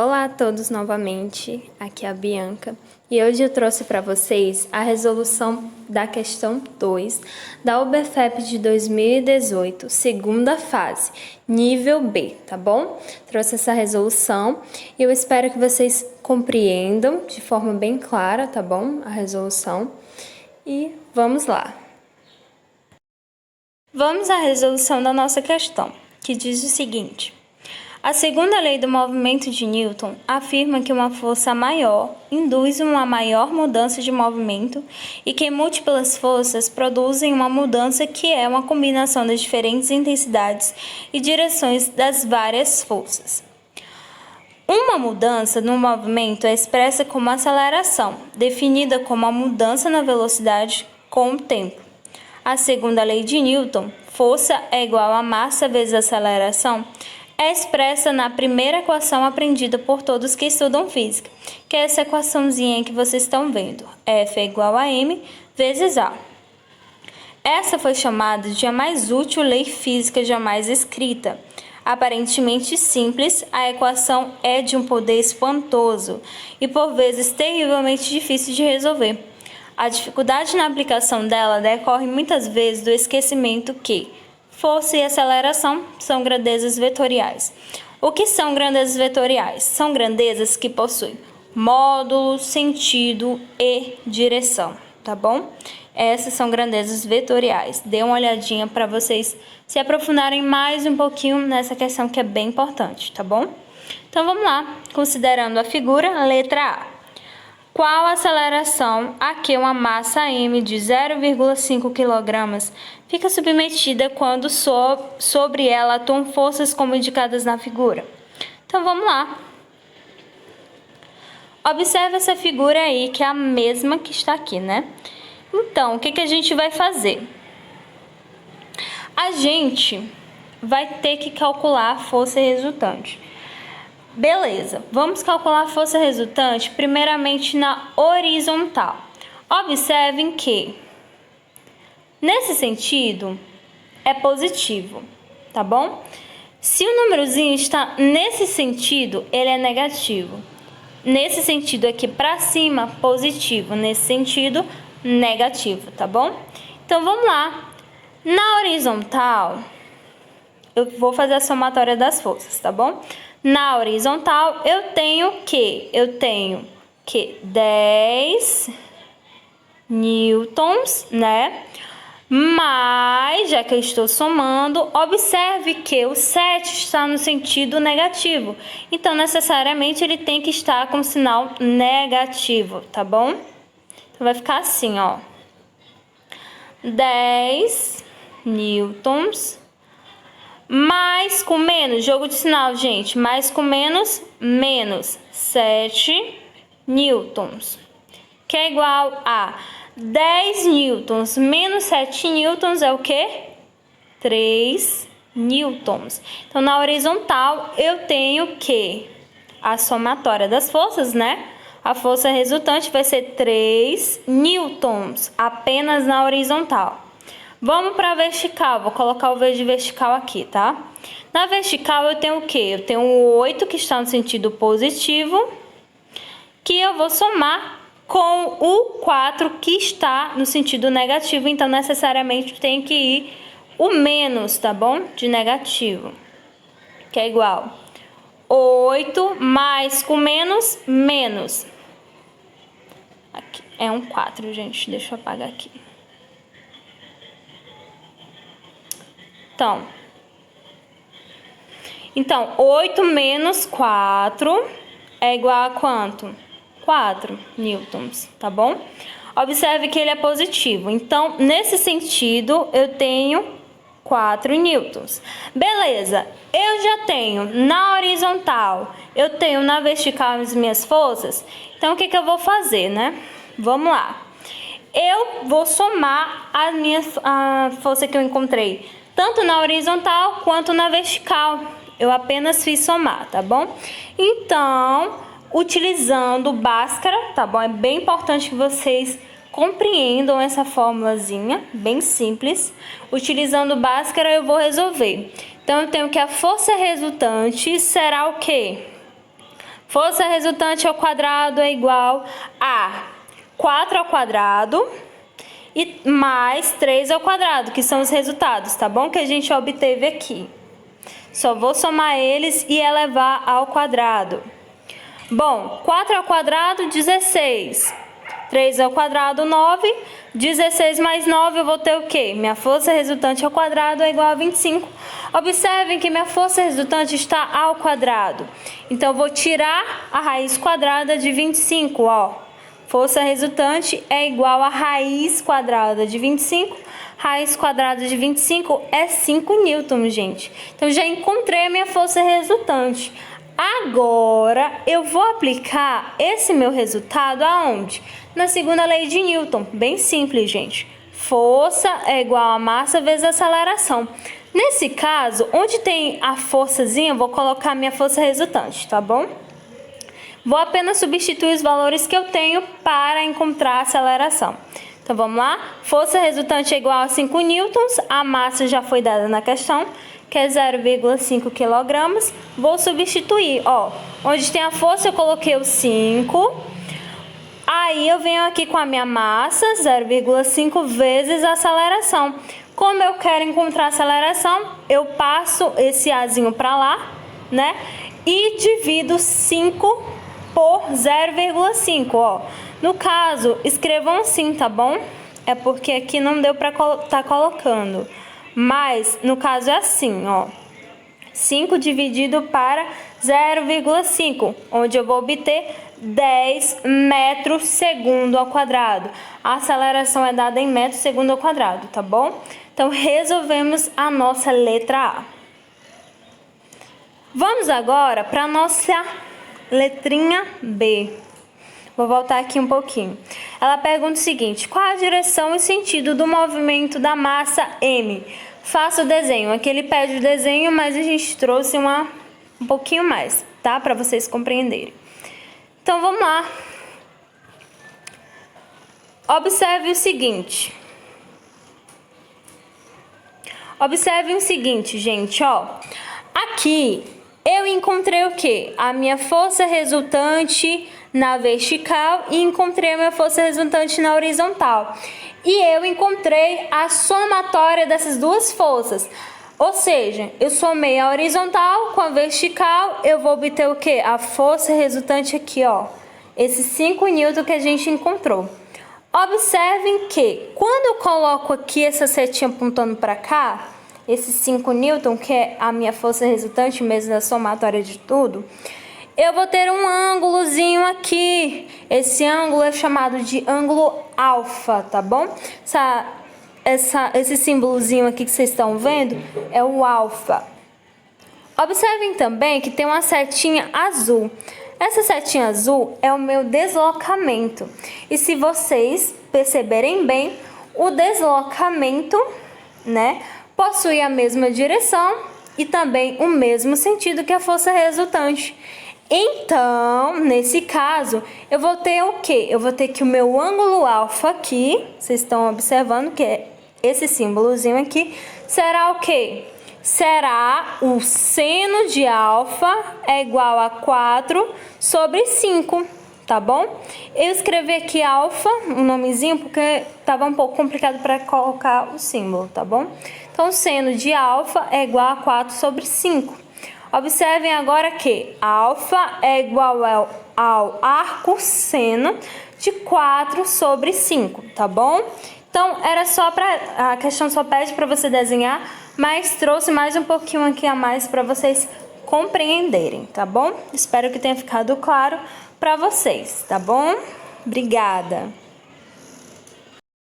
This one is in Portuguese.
Olá a todos novamente, aqui é a Bianca e hoje eu trouxe para vocês a resolução da questão 2 da UBFEP de 2018, segunda fase, nível B, tá bom? Trouxe essa resolução e eu espero que vocês compreendam de forma bem clara, tá bom? A resolução e vamos lá. Vamos à resolução da nossa questão, que diz o seguinte: a segunda lei do movimento de Newton afirma que uma força maior induz uma maior mudança de movimento e que múltiplas forças produzem uma mudança que é uma combinação das diferentes intensidades e direções das várias forças. Uma mudança no movimento é expressa como aceleração, definida como a mudança na velocidade com o tempo. A segunda lei de Newton, força é igual a massa vezes aceleração, é expressa na primeira equação aprendida por todos que estudam física, que é essa equaçãozinha que vocês estão vendo. F é igual a m vezes a. Essa foi chamada de a mais útil lei física jamais escrita. Aparentemente simples, a equação é de um poder espantoso e por vezes terrivelmente difícil de resolver. A dificuldade na aplicação dela decorre muitas vezes do esquecimento que força e aceleração são grandezas vetoriais. O que são grandezas vetoriais? São grandezas que possuem módulo, sentido e direção, tá bom? Essas são grandezas vetoriais. Dê uma olhadinha para vocês se aprofundarem mais um pouquinho nessa questão que é bem importante, tá bom? Então vamos lá, considerando a figura, letra A. Qual a aceleração a que uma massa m de 0,5 kg fica submetida quando sobre ela atuam forças como indicadas na figura? Então vamos lá. Observe essa figura aí, que é a mesma que está aqui, né? Então, o que a gente vai fazer? A gente vai ter que calcular a força resultante. Beleza, vamos calcular a força resultante primeiramente na horizontal. Observem que, nesse sentido, é positivo, tá bom? Se o númerozinho está nesse sentido, ele é negativo. Nesse sentido aqui para cima, positivo. Nesse sentido, negativo, tá bom? Então, vamos lá. Na horizontal, eu vou fazer a somatória das forças, tá bom? Na horizontal, eu tenho que 10 newtons, né? Mas, já que eu estou somando, observe que o 7 está no sentido negativo. Então, necessariamente, ele tem que estar com sinal negativo, tá bom? Então, vai ficar assim, ó. 10 newtons. Mais com menos, jogo de sinal, gente. Mais com menos, menos 7 newtons. Que é igual a 10 newtons menos 7 newtons é o quê? 3 newtons. Então, na horizontal, eu tenho que a somatória das forças, né? A força resultante vai ser 3 newtons, apenas na horizontal. Vamos para a vertical, vou colocar o V de vertical aqui, tá? Na vertical eu tenho o quê? Eu tenho o 8 que está no sentido positivo, que eu vou somar com o 4 que está no sentido negativo, então necessariamente tem que ir o menos, tá bom? De negativo, que é igual 8 mais com menos, menos. Aqui é um 4, gente, deixa eu apagar aqui. Então, 8 menos 4 é igual a quanto? 4 newtons, tá bom? Observe que ele é positivo. Então, nesse sentido, eu tenho 4 newtons. Beleza, eu já tenho na horizontal, eu tenho na vertical as minhas forças. Então, o que eu vou fazer, né? Vamos lá. Eu vou somar a força que eu encontrei tanto na horizontal quanto na vertical. Eu apenas fiz somar, tá bom? Então, utilizando Bhaskara, tá bom? É bem importante que vocês compreendam essa formulazinha, bem simples. Utilizando Bhaskara, eu vou resolver. Então, eu tenho que a força resultante será o quê? Força resultante ao quadrado é igual a 4 ao quadrado e mais 3 ao quadrado, que são os resultados, tá bom? Que a gente obteve aqui. Só vou somar eles e elevar ao quadrado. Bom, 4 ao quadrado, 16. 3 ao quadrado, 9. 16 mais 9, eu vou ter o quê? Minha força resultante ao quadrado é igual a 25. Observem que minha força resultante está ao quadrado. Então, eu vou tirar a raiz quadrada de 25, ó. Força resultante é igual a raiz quadrada de 25. Raiz quadrada de 25 é 5 newtons, gente. Então, já encontrei a minha força resultante. Agora, eu vou aplicar esse meu resultado aonde? Na segunda lei de Newton. Bem simples, gente. Força é igual a massa vezes aceleração. Nesse caso, onde tem a forçazinha, eu vou colocar a minha força resultante, tá bom? Vou apenas substituir os valores que eu tenho para encontrar a aceleração. Então, vamos lá? Força resultante é igual a 5 newtons. A massa já foi dada na questão, que é 0,5 kg. Vou substituir, ó. Onde tem a força, eu coloquei o 5. Aí, eu venho aqui com a minha massa, 0,5 vezes a aceleração. Como eu quero encontrar a aceleração, eu passo esse Azinho para lá, né? E divido 5 por 0,5, ó. No caso, escrevam assim, tá bom? É porque aqui não deu para tá colocando. Mas, no caso, é assim, ó. 5 dividido para 0,5, onde eu vou obter 10 metros segundo ao quadrado. A aceleração é dada em metros segundo ao quadrado, tá bom? Então, resolvemos a nossa letra A. Vamos agora para a nossa letrinha B. Vou voltar aqui um pouquinho. Ela pergunta o seguinte: qual a direção e sentido do movimento da massa M? Faça o desenho. Aqui ele pede o desenho, mas a gente trouxe um pouquinho mais, tá? Para vocês compreenderem. Então, vamos lá. Observe o seguinte. Observe o seguinte, gente, ó. Aqui eu encontrei o quê? A minha força resultante na vertical e encontrei a minha força resultante na horizontal. E eu encontrei a somatória dessas duas forças. Ou seja, eu somei a horizontal com a vertical, eu vou obter o quê? A força resultante aqui, ó. Esses 5 newtons que a gente encontrou. Observem que quando eu coloco aqui essa setinha apontando para cá, esses 5 newtons, que é a minha força resultante mesmo da somatória de tudo, eu vou ter um ângulozinho aqui. Esse ângulo é chamado de ângulo alfa, tá bom? Esse símbolozinho aqui que vocês estão vendo é o alfa. Observem também que tem uma setinha azul. Essa setinha azul é o meu deslocamento. E se vocês perceberem bem, o deslocamento, né, possui a mesma direção e também o mesmo sentido que a força resultante. Então, nesse caso, eu vou ter o quê? Eu vou ter que o meu ângulo alfa aqui, vocês estão observando que é esse símbolozinho aqui, será o quê? Será o seno de alfa é igual a 4 sobre 5, tá bom? Eu escrevi aqui alfa, um nomezinho, porque estava um pouco complicado para colocar o símbolo, tá bom? Então, o seno de alfa é igual a 4 sobre 5. Observem agora que alfa é igual ao arco seno de 4 sobre 5, tá bom? Então, era só a questão só pede para você desenhar, mas trouxe mais um pouquinho aqui a mais para vocês compreenderem, tá bom? Espero que tenha ficado claro para vocês, tá bom? Obrigada!